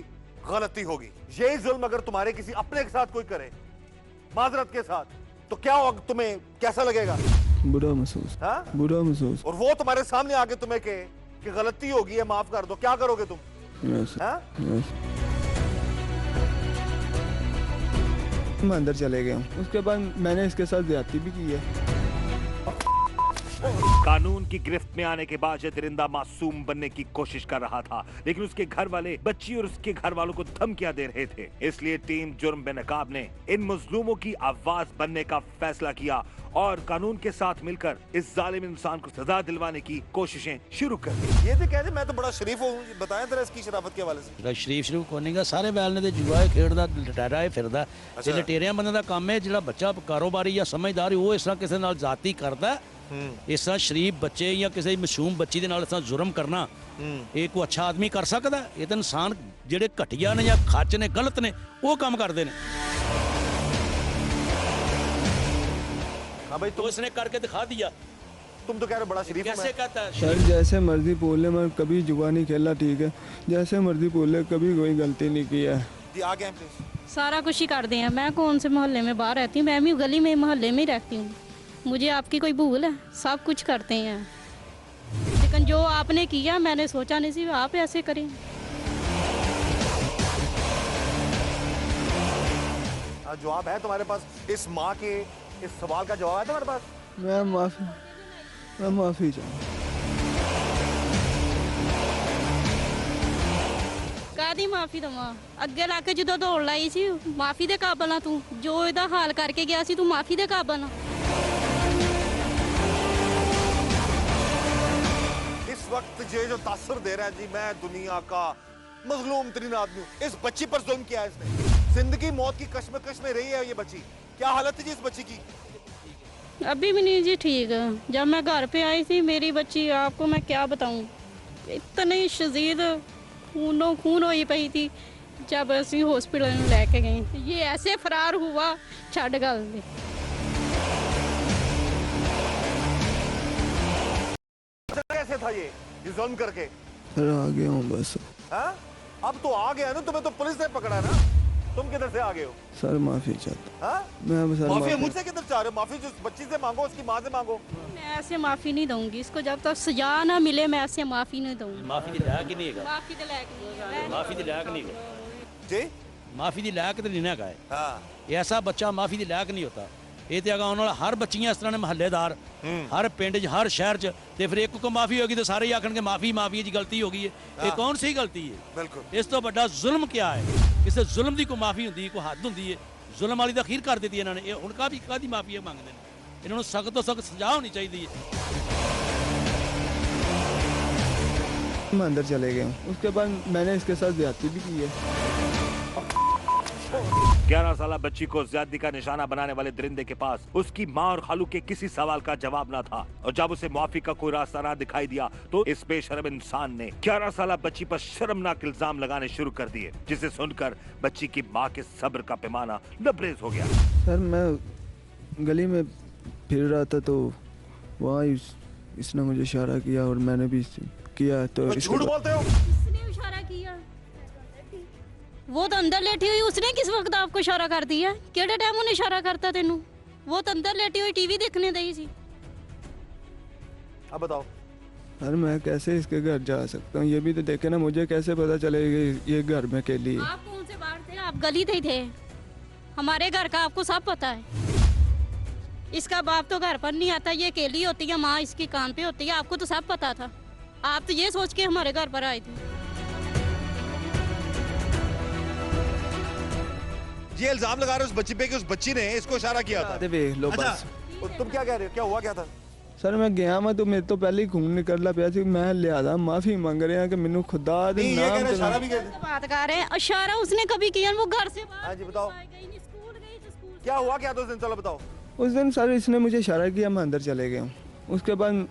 गलती होगी। यही जुल्म अगर तुम्हारे किसी अपने के साथ कोई करे, माजरत के साथ, तो क्या होगा? तुम्हें कैसा लगेगा? बुरा महसूस। हाँ? बुरा महसूस। और वो तुम्हारे सामने आके तुम्हें कहे कि गलती होगी है, माफ कर दो, क्या करोगे तुम? हाँ? मैं अंदर चले गया हूँ, उसके बाद मैंने इसके साथ ज्यादती भी की है। कानून की गिरफ्त में आने के बाद ये दरिंदा मासूम बनने की कोशिश कर रहा था, लेकिन उसके घर वाले बच्ची और उसके घर वालों को धमकियां दे रहे थे। इसलिए टीम जुर्म बेनकाब ने इन मजलूमों की आवाज बनने का फैसला किया और कानून के साथ मिलकर इस जालिम इंसान को सजा दिलवाने की कोशिशें शुरू कर दी। ये तो कहते मैं तो बड़ा शरीफ हूँ, बताएं जरा इसकी शराफत के हवाले से। शरीफ कोने का सारे बैल ने जुआ खेडदा लटारा है फिरदा ते लटेरिया बंदे का काम है। जिहड़ा बच्चा कारोबारी या समझदार वो इस तरह किसी नाल जाती करता, इस तरह शरीफ बच्चे या किसी मासूम बच्ची दे नाल इस तरह जुर्म करना एक को अच्छा आदमी कर सकता? ये तो इंसान जेडे घटिया ने या खच ने, गलत ने, वो काम करते हैं। हाँ भाई, तो इसने करके दिखा दिया। तुम तो कह रहे हो बड़ा शरीफ हूं कैसे कहता है? सर जैसे मर्जी बोल ले, मैं कभी जुआ नहीं खेला, ठीक है, जैसे मर्जी बोल ले, कभी कोई गलती नहीं की है। जी आगे हैं प्लीज। सारा कुछ ही करते हैं। मैं कौन से मोहल्ले में बाहर रहती हूँ, मैं भी गली में मोहल्ले में ही रहती हूँ। मुझे आपकी कोई भूल है? सब कुछ करते हैं, लेकिन जो आपने किया मैंने सोचा नहीं सी आप ऐसे करें। जवाब है तुम्हारे पास? इस माँ के इस सवाल का जवाब है तुम्हारे पास? मैं माफी चाहूँ। कादी माफी दवा? ਅੱਗੇ ਲਾ ਕੇ ਜਦੋਂ ਦੌੜ ਲਾਈ ਸੀ ਮਾਫੀ ਦੇ ਕਾਬਲ ਆ ਤੂੰ? ਜੋ ਇਹਦਾ ਹਾਲ ਕਰਕੇ ਗਿਆ ਸੀ ਤੂੰ ਮਾਫੀ ਦੇ ਕਾਬਲ ਆ? इस वक्त ये जो तासुर दे रहा है जी, मैं दुनिया का मजलूम तरीन आदमी हूँ। इस बच्ची पर जुल्म किया है इसने, जिंदगी मौत की कश्मकश में रही है ये बच्ची। क्या हालत है जी इस बच्ची की? अभी भी नहीं जी ठीक। जब मैं घर पे आई थी मेरी बच्ची, आपको मैं क्या बताऊं, इतनी शदीद खून हुई पई थी। जब ਅਸੀਂ ਹਸਪੀਟਲ ਨੂੰ ਲੈ ਕੇ ਗਏ ਤੇ ਇਹ ਐਸੇ ਫਰਾਰ ਹੁਆ ਛੱਡ ਗੱਲ ਦੇ कैसे था ये जुल्म करके? सर आ गया हूँ बस। हाँ? अब तो आ गया ना, तुम्हें तो पुलिस ने पकड़ा ना। तुम किधर से आ गए हो? सर माफी चाहता हाँ? मैं सर माफी मुझसे किधर चाह रहे हो? माफी जिस बच्ची से मांगो, उसकी माँ से मांगो। मैं ऐसे माफ़ी नहीं दूंगी इसको, जब तक सजा ना मिले मैं ऐसे माफ़ी नहीं दूंगी। ਮਾਫੀ ਦੀ ਲਾਇਕ ਹੀ ਨਹੀਂ ਹੈਗਾ, माफ़ी तो लायक ਮਾਫੀ ਦੀ ਲਾਇਕ ਨਹੀਂ ਹੈਗਾ, जी? ਮਾਫੀ ਦੀ ਲਾਇਕ ਤੇ ਨਹੀਂ ਨਾ ਹੈਗਾ ਇਹ। हाँ। ਐਸਾ ਬੱਚਾ ਮਾਫੀ ਦੀ ਲਾਇਕ ਨਹੀਂ ਹੁੰਦਾ। ਇਹ ਤੇ ਅਗਾ ਆਉਣ ਵਾਲਾ ਹਰ ਬੱਚੀਆਂ ਇਸ ਤਰ੍ਹਾਂ ਨੇ ਮਹੱਲੇਦਾਰ ਹਰ ਪਿੰਡ 'ਚ ਹਰ ਸ਼ਹਿਰ 'ਚ ਤੇ ਫਿਰ ਇੱਕ ਕੋ ਮਾਫੀ ਹੋਗੀ ਤਾਂ ਸਾਰੇ ਹੀ ਆਖਣਗੇ ਮਾਫੀ ਮਾਫੀ ਜੀ ਗਲਤੀ ਹੋ ਗਈ ਹੈ। ਇਹ ਕੌਣ ਸੀ ਗਲਤੀ ਹੈ? बिल्कुल। ਇਸ ਤੋਂ ਵੱਡਾ ਜ਼ੁਲਮ ਕਿਆ ਹੈ? ਕਿਸੇ ਜ਼ੁਲਮ ਦੀ ਕੋਈ ਮਾਫੀ ਹੁੰਦੀ, ਕੋਈ ਹੱਦ ਹੁੰਦੀ ਹੈ? ਜ਼ੁਲਮ ਵਾਲੀ ਤਾਂ ਅਖੀਰ ਕਰ ਦਿੱਤੀ ਇਹਨਾਂ ਨੇ। ਇਹ ਹੁਣ ਕਾਹਦੀ ਮਾਫੀ ਮੰਗਦੇ ਨੇ? ਇਹਨਾਂ ਨੂੰ ਸਖਤ ਤੋਂ ਸਖਤ ਸਜ਼ਾ ਹੋਣੀ ਚਾਹੀਦੀ ਹੈ। मैं अंदर चले गया हूँ। उसके बाद मैंने इसके साथ ज्यादती भी की है। 11 साल बच्ची को ज्यादती का निशाना बनाने वाले दरिंदे के पास उसकी मां और खालू के किसी सवाल का जवाब न था और जब उसे माफी का कोई रास्ता ना दिखाई दिया तो इस बेशर्म इंसान ने 11 साल बच्ची पर शर्मनाक इल्जाम लगाने शुरू कर दिए, जिसे सुनकर बच्ची की मां के सब्र का पैमाना लबरेज हो गया। सर मैं गली में फिर रहा था तो वहाँ इसने मुझे इशारा किया और मैंने भी किया। तो झूठ बोलते हो? किसने इशारा किया? वो तो अंदर लेटी हुई, उसने किस वक्त आपको इशारा कर दिया? केड़े टाइम उन्हें इशारा करता तेनू? वो तो अंदर लेटी हुई टीवी देखने दई सी। अब बताओ। सर मैं कैसे इसके घर जा सकता हूँ? ये भी तो देखे ना, मुझे कैसे पता चलेगा ये घर में अकेली है? आप कौन से बाहर थे? आप गली थे ही थे। हमारे घर का आपको सब पता है। इसका बाप तो घर पर नहीं आता, ये अकेली होती है, माँ इसकी कान पे होती है, आपको तो सब पता था। आप तो ये सोच के हमारे घर पर आए थे। ये इल्जाम लगा रहे हो उस बच्ची पे कि उस बच्ची ने इसको इशारा किया था। देख लो अच्छा, बस। और तुम क्या कह रहे हो? क्या हुआ क्या था? सर मैं गया मैं तो मेरे तो पहले ही खून निकलना पिया सी। मैं लिहाजा माफी मांग रहे हैं कि मैनू खुदा दे नहीं, ये कह रहे नाम इशारा भी कहते। बात कर रहे हैं, इशारा उसने कभी किया? वो घर से बाहर हाँ जी, बताओ। गई नहीं, स्कूल गई तो स्कूल क्या हुआ क्या था उस दिन? चलो बताओ। उस दिन सर इसने मुझे इशारा किया, मैं अंदर चले गया हूँ। उसके बाद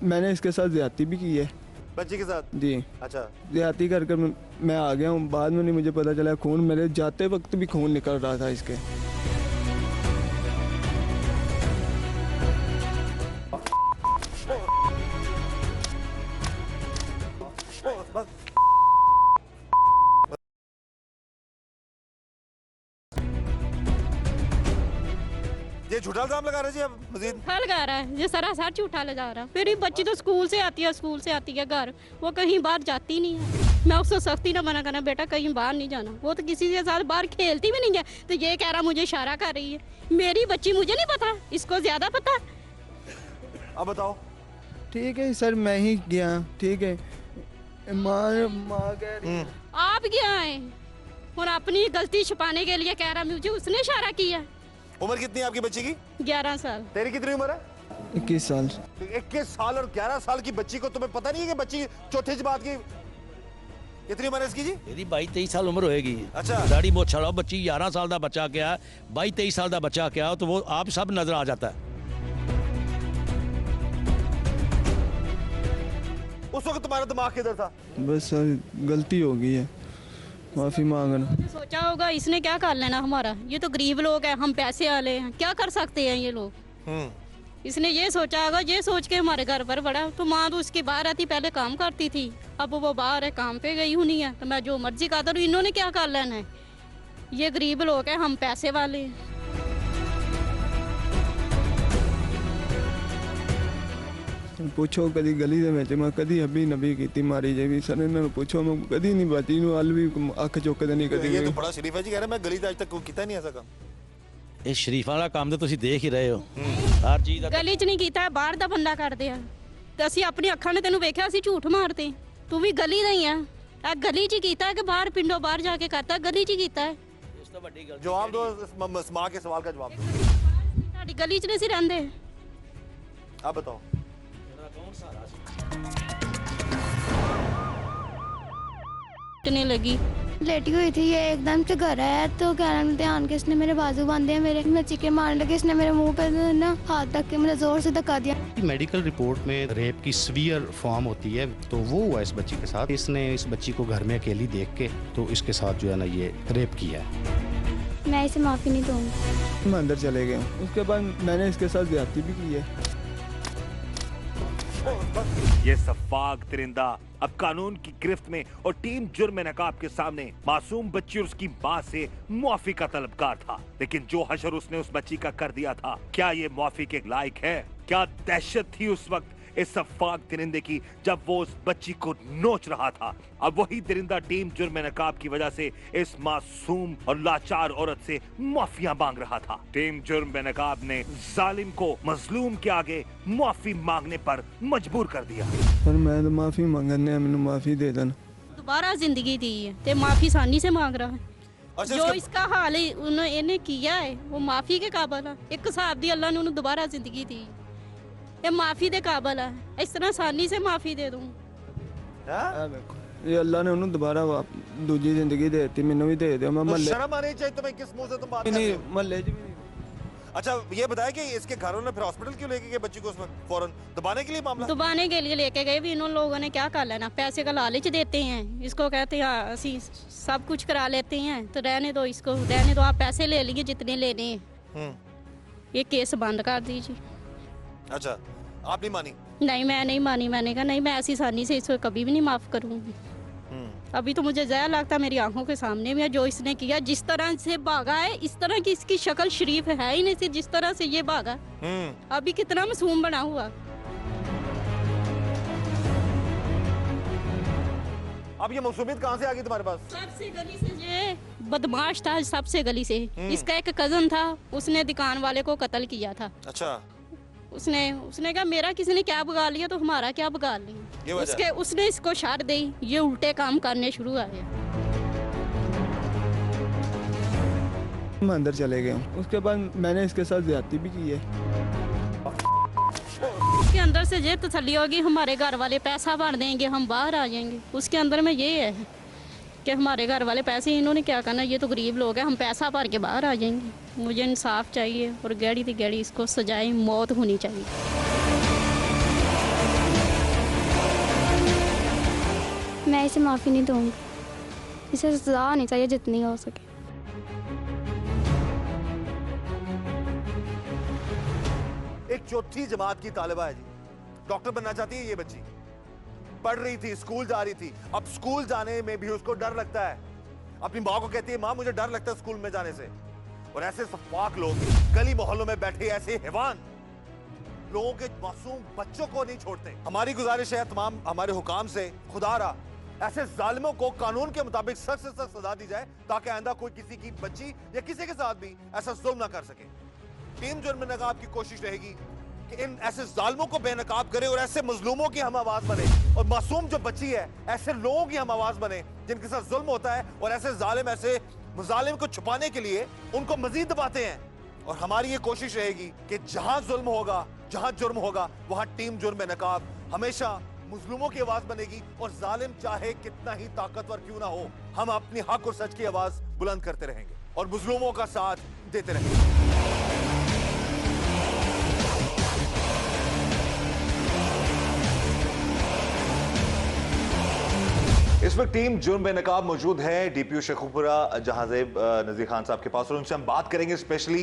मैंने इसके साथ ज्यादती भी की है बच्ची के साथ? जी। अच्छा। ज्यादती कर कर मैं आ गया हूँ। बाद में नहीं मुझे पता चला, खून मेरे जाते वक्त भी खून निकल रहा था इसके। बस। ये झूठा इल्जाम लगा रहे जी अब मजीद? झूठा लगा रहा है, ये सरासर झूठा लगा रहा है। मेरी बच्ची तो स्कूल से आती है घर, वो कहीं बाहर जाती नहीं है। मैं उसको सख्ती ना मना करना, बेटा कहीं बाहर नहीं जाना। वो तो किसी के साथ बाहर खेलती भी नहीं है, तो ये कह रहा मुझे इशारा कर रही है। मेरी बच्ची मुझे नहीं पता, इसको ज्यादा पता। अब बताओ। ठीक है सर मैं ही गया, ठीक है। माँ कह रही है। आप क्या आए और अपनी गलती छुपाने के लिए कह रहा मुझे उसने इशारा किया। उम्र कितनी है आपकी बच्ची की? 11 साल। तेरी कितनी उम्र है? 21 साल। 21 साल और 11 साल की बच्ची को तुम्हें पता नहीं है कि बच्ची चौथी जमात की? कितनी उम्र है इसकी जी? ਇਹਦੀ 22-23 ਸਾਲ ਉਮਰ ਹੋਏਗੀ। अच्छा। दाढ़ी मोछ वाला बच्ची 11 साल का बच्चा क्या, 22-23 साल का बच्चा क्या, तो वो आप सब नजर आ जाता है। उस वक्त तुम्हारा दिमाग किधर था? बस सर गलती हो गई है, माफी मांगना। सोचा होगा इसने क्या कर लेना हमारा, ये तो गरीब लोग हैं, हम पैसे वाले हैं, क्या कर सकते हैं ये लोग। इसने ये सोचा होगा, ये सोच के हमारे घर पर बड़ा। तो माँ तो उसकी बाहर रहती, पहले काम करती थी, अब वो बाहर है, काम पे गई हुई है, तो मैं जो मर्जी करता हूँ। इन्होंने क्या कर लेना है? ये गरीब लोग हैं, हम पैसे वाले हैं। पूछो कदी गली दे विच मैं कदी अभी नबी कीती मारी जे भी सर इन्होंने पूछो मैं कदी नहीं बाती नु अल भी अख चुकदे नहीं कदी। ये तो बड़ा शरीफ है जी, कह रहे मैं गली आज तक किया नहीं ऐसा काम। ਇਹ ਸ਼ਰੀਫਾਂ ਦਾ ਕੰਮ ਤਾਂ ਤੁਸੀਂ ਦੇਖ ਹੀ ਰਹੇ ਹੋ। ਹਰ ਚੀਜ਼ ਦਾ ਗਲੀ 'ਚ ਨਹੀਂ ਕੀਤਾ, ਬਾਹਰ ਦਾ ਬੰਦਾ ਕਰਦੇ ਆ। ਤੇ ਅਸੀਂ ਆਪਣੀ ਅੱਖਾਂ ਨੇ ਤੈਨੂੰ ਵੇਖਿਆ, ਅਸੀਂ ਝੂਠ ਮਾਰਦੇ। ਤੂੰ ਵੀ ਗਲੀ ਦਾ ਹੀ ਆ। ਆ ਗਲੀ 'ਚ ਕੀਤਾ ਕਿ ਬਾਹਰ ਪਿੰਡੋਂ ਬਾਹਰ ਜਾ ਕੇ ਕਰਤਾ? ਗਲੀ 'ਚ ਕੀਤਾ ਹੈ। ਇਸ ਤੋਂ ਵੱਡੀ ਗੱਲ जवाब दो इस माँ के सवाल का जवाब दो। ਸਾਡੀ ਗਲੀ 'ਚ ਨਹੀਂ ਸੀ ਰਹਿੰਦੇ। आप बताओ। टने लगी लेटी हुई थी, ये एकदम से घर आया तो क्या नाम ध्यान के इसने मेरे बाजू बांधे, मेरे मैं चीखे मारने लगे, इसने मेरे मुंह पे ना हाथ रख के मुझे जोर से धक्का दिया। मेडिकल रिपोर्ट में रेप की सीवियर फॉर्म होती है, तो वो हुआ इस बच्ची के साथ। इसने इस बच्ची को घर में अकेली देख के तो इसके साथ जो है ना ये रेप किया है। मैं इसे माफ़ी नहीं दूँगी। मैं अंदर चले गया हूँ, उसके बाद मैंने इसके साथ ज्यादती भी की है। ये सफाक दरिंदा अब कानून की गिरफ्त में और टीम जुर्म नकाब के सामने मासूम बच्ची और उसकी मां से मुआफी का तलबगार था। लेकिन जो हशर उसने उस बच्ची का कर दिया था, क्या ये मुआफी के लायक है? क्या दहशत थी उस वक्त इस सफाक दरिंदे की जब वो उस बच्ची को नोच रहा था। अब वही दरिंदा टीम जुर्म नकाब की वजह से इस मासूम और लाचार औरत से माफिया मांग रहा था। टीम जुर्म नकाब ने जालिम को मजलूम के आगे माफी मांगने पर मजबूर कर दिया। पर मैं तो माफी मांगने, मैंने माफी दे देना। दोबारा जिंदगी दी है ते माफी आसानी से मांग रहा है। अच्छा, जो इसके- इसका हाल है इन्हें किया है वो माफी के काबिल है। एक हिसाब दी अल्लाह ने उन्हें दोबारा जिंदगी दी, ये माफी दे काबिल है। इस तरह आसानी से माफी दे दूं। हाँ? ये अल्लाह ने उन्हें दोबारा दूजी जिंदगी दे दी, मैंने भी दे दिया। मैं तो महल्ले शर्म आनी चाहिए तुम्हें, किस मुंह से तुम बात कर रहे नहीं, हो? महल्ले च भी नहीं। अच्छा ये बताया कि इसके घर वालों ने फिर हॉस्पिटल क्यों लेके गए बच्ची को, उसमें फौरन दबाने के लिए मामला? दुबाने के लिए लेके गए भी। इन लोगों ने क्या कर लेना, पैसे का लालच देते हैं इसको, कहते हैं असी सब कुछ करा लेते हैं तो रहने दो इसको, रहने दो, आप पैसे ले लिए जितने लेने हैं, ये केस बंद कर दीजिए। अच्छा आप नहीं मानी? नहीं मैं नहीं मानी, मैंने कहा नहीं मैं ऐसी आसानी से इसको कभी भी नहीं माफ़ करूँगी। अभी तो मुझे ज़्यादा लगता मेरी आंखों के सामने में जो इसने किया, जिस तरह से भागा है, इस तरह की इसकी शक्ल शरीफ है ही नहीं थी जिस तरह से ये भागा। अभी कितना मासूम बना हुआ। अब ये मौसूमियत कहाँ से आ गई तुम्हारे पास? सबसे गली से ये बदमाश था, सबसे गली से। इसका एक कजन था, उसने दुकान वाले को कत्ल किया था। अच्छा उसने कहा मेरा किसी ने क्या बिगाड़ लिया तो हमारा क्या बिगाड़ ये लिया। वजह? उसने इसको शर्त दी, ये उल्टे काम करने शुरू आ गया। मैं अंदर चले गया हूँ, उसके बाद मैंने इसके साथ ज्यादती भी की है। उसके अंदर से ये तसल्ली होगी हमारे घर वाले पैसा भर देंगे, हम बाहर आ जाएंगे। उसके अंदर में ये है कि हमारे घर वाले पैसे, इन्होंने क्या करना, ये तो गरीब लोग हैं, हम पैसा भर के बाहर आ जाएंगे। मुझे इंसाफ चाहिए और गहरी थी गहरी इसको सजाए मौत होनी चाहिए। मैं इसे माफ़ी नहीं दूँगी, इसे सजा होनी चाहिए जितनी हो सके। एक चौथी जमात की तालिबा है जी, डॉक्टर बनना चाहती है ये बच्ची, पढ़ रही थी, स्कूल जा रही थी। अब स्कूल जाने में भी उसको डर लगता है। अपनी माँ को कहती है माँ मुझे डर लगता है स्कूल में जाने से। और ऐसे सफाक लोग गली मोहल्लों में बैठे ऐसे हैवान लोगों के मासूम बच्चों को नहीं छोड़ते। हमारी गुजारिश है तमाम हमारे हुकाम से, खुदारा ऐसे जालिमों को कानून के मुताबिक सख्त से सख्त सजा दी जाए ताकि आइंदा कोई किसी की बच्ची या किसी के साथ भी ऐसा जुल्म ना कर सके। टीम जुर्म नकाब की कोशिश रहेगी कि इन ऐसे जालिमों को बेनकाब करे और ऐसे मजलूमों की हम आवाज बने, और मासूम जो बच्ची है ऐसे लोगों की हम आवाज बने जिनके साथ जुल्म होता है और ऐसे जालिम ऐसे मुजालिम को छुपाने के लिए उनको मजीद दबाते हैं। और हमारी ये कोशिश रहेगी कि जहां जुल्म होगा, जहां जुर्म होगा, वहां टीम जुर्म नकाब हमेशा मुजलूमों की आवाज बनेगी। और जालिम चाहे कितना ही ताकतवर क्यों ना हो, हम अपनी हक और सच की आवाज बुलंद करते रहेंगे और मुजलूमों का साथ देते रहेंगे। इस वक्त टीम जुर्म बेनकाब मौजूद है डीपीओ शेखुपुरा जहांजेब नज़ीर खान साहब के पास, और उनसे हम बात करेंगे स्पेशली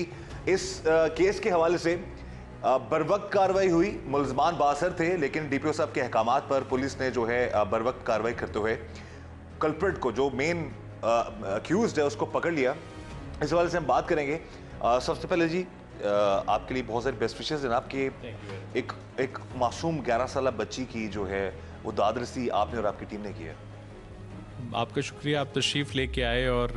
इस केस के हवाले से। बरवक्त कार्रवाई हुई, मुलजमान बासर थे, लेकिन डीपीओ साहब के अहकामात पर पुलिस ने जो है बरवक्त कार्रवाई करते हुए कल्प्रिट को, जो मेन अक्यूज्ड है, उसको पकड़ लिया। इस हवाले से हम बात करेंगे। सबसे पहले जी आपके लिए बहुत सारी बेस्ट विशेस जनाब कि एक मासूम 11 साल बच्ची की जो है वो दादरसी आपने और आपकी टीम ने की है। आपका शुक्रिया, आप तशरीफ़ लेके आए, और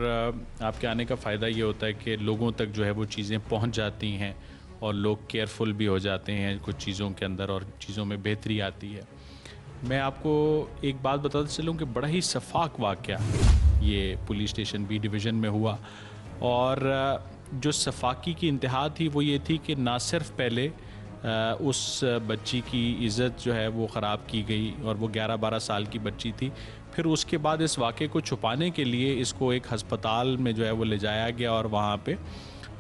आपके आने का फ़ायदा ये होता है कि लोगों तक जो है वो चीज़ें पहुंच जाती हैं और लोग केयरफुल भी हो जाते हैं कुछ चीज़ों के अंदर और चीज़ों में बेहतरी आती है। मैं आपको एक बात बताता चलूँ कि बड़ा ही शफाक वाक़या ये पुलिस स्टेशन बी डिवीज़न में हुआ, और जो शफाकी की इंतहा थी वो ये थी कि ना सिर्फ पहले उस बच्ची की इज़्ज़त जो है वो ख़राब की गई और वो 11-12 साल की बच्ची थी। फिर उसके बाद इस वाक़े को छुपाने के लिए इसको एक हस्पताल में जो है वो ले जाया गया और वहाँ पे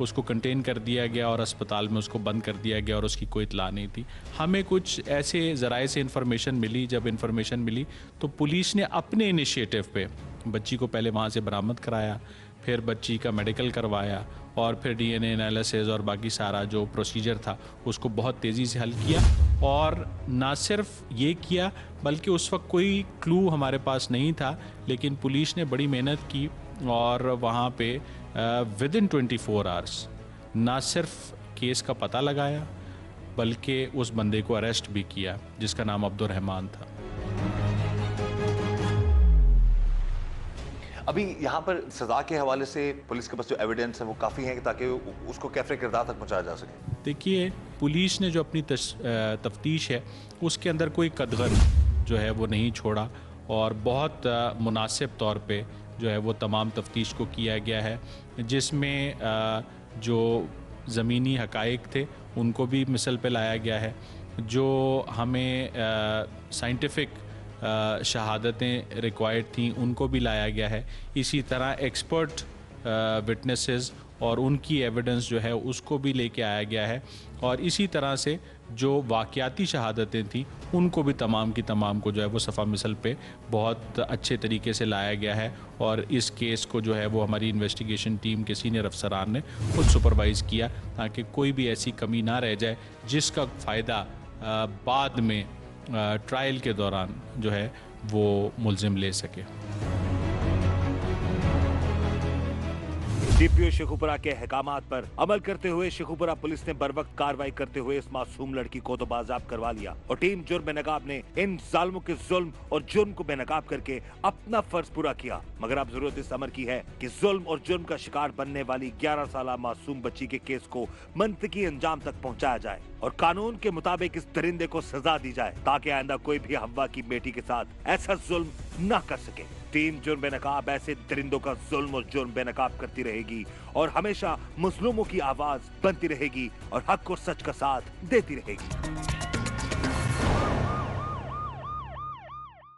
उसको कंटेन कर दिया गया और अस्पताल में उसको बंद कर दिया गया और उसकी कोई इत्तला नहीं थी। हमें कुछ ऐसे ज़राए से इन्फॉर्मेशन मिली, जब इन्फॉर्मेशन मिली तो पुलिस ने अपने इनिशिएटिव पे बच्ची को पहले वहाँ से बरामद कराया, फिर बच्ची का मेडिकल करवाया और फिर DNA एनालिसिस और बाकी सारा जो प्रोसीजर था उसको बहुत तेज़ी से हल किया। और ना सिर्फ ये किया बल्कि उस वक्त कोई क्लू हमारे पास नहीं था, लेकिन पुलिस ने बड़ी मेहनत की और वहाँ पे विदिन 24 आवर्स ना सिर्फ केस का पता लगाया बल्कि उस बंदे को अरेस्ट भी किया जिसका नाम अब्दुर्रहमान था। अभी यहाँ पर सजा के हवाले से पुलिस के पास जो एविडेंस है वो काफ़ी है ताकि उसको कैफरे किरदार तक पहुँचाया जा सके। देखिए, पुलिस ने जो अपनी तफ्तीश है उसके अंदर कोई कदगन जो है वो नहीं छोड़ा और बहुत मुनासिब तौर पे जो है वो तमाम तफ्तीश को किया गया है, जिसमें जो ज़मीनी हक़ाइक़ थे उनको भी मिसल पे लाया गया है, जो हमें साइंटिफिक शहादतें रिक्वायर्ड थी उनको भी लाया गया है। इसी तरह एक्सपर्ट विटनेसेस और उनकी एविडेंस जो है उसको भी लेके आया गया है और इसी तरह से जो वाक़याती शहादतें थी उनको भी तमाम की तमाम को जो है वो सफ़ा मिसल पे बहुत अच्छे तरीके से लाया गया है और इस केस को जो है वो हमारी इन्वेस्टिगेशन टीम के सीनियर अफसरान ने खुद सुपरवाइज़ किया ताकि कोई भी ऐसी कमी ना रह जाए जिसका फ़ायदा बाद में ट्रायल के दौरान जो है वो मुलजिम ले सके। डीपीओ शेखुपुरा के अहकामात पर अमल करते हुए शेखुपुरा पुलिस ने बरवक्त कार्रवाई करते हुए इस मासूम लड़की को तो बाज़ाब करवा लिया और टीम जुर्म बेनकाब ने इन जालिमों के जुल्म और जुर्म को बेनकाब करके अपना फर्ज पूरा किया। मगर अब जरूरत इस अमर की है कि जुल्म और जुर्म का शिकार बनने वाली 11 साला मासूम बच्ची के केस को मंतकी अंजाम तक पहुंचाया जाए और कानून के मुताबिक इस दरिंदे को सजा दी जाए ताकि आइंदा कोई भी हव्वा की बेटी के साथ ऐसा जुल्म न कर सके। टीम जुर्म बेनकाब ऐसे दरिंदों का जुल्म और जुर्म बेनकाब करती रहेगी और हमेशा मजलूमों की आवाज बनती रहेगी और हक और सच का साथ देती रहेगी।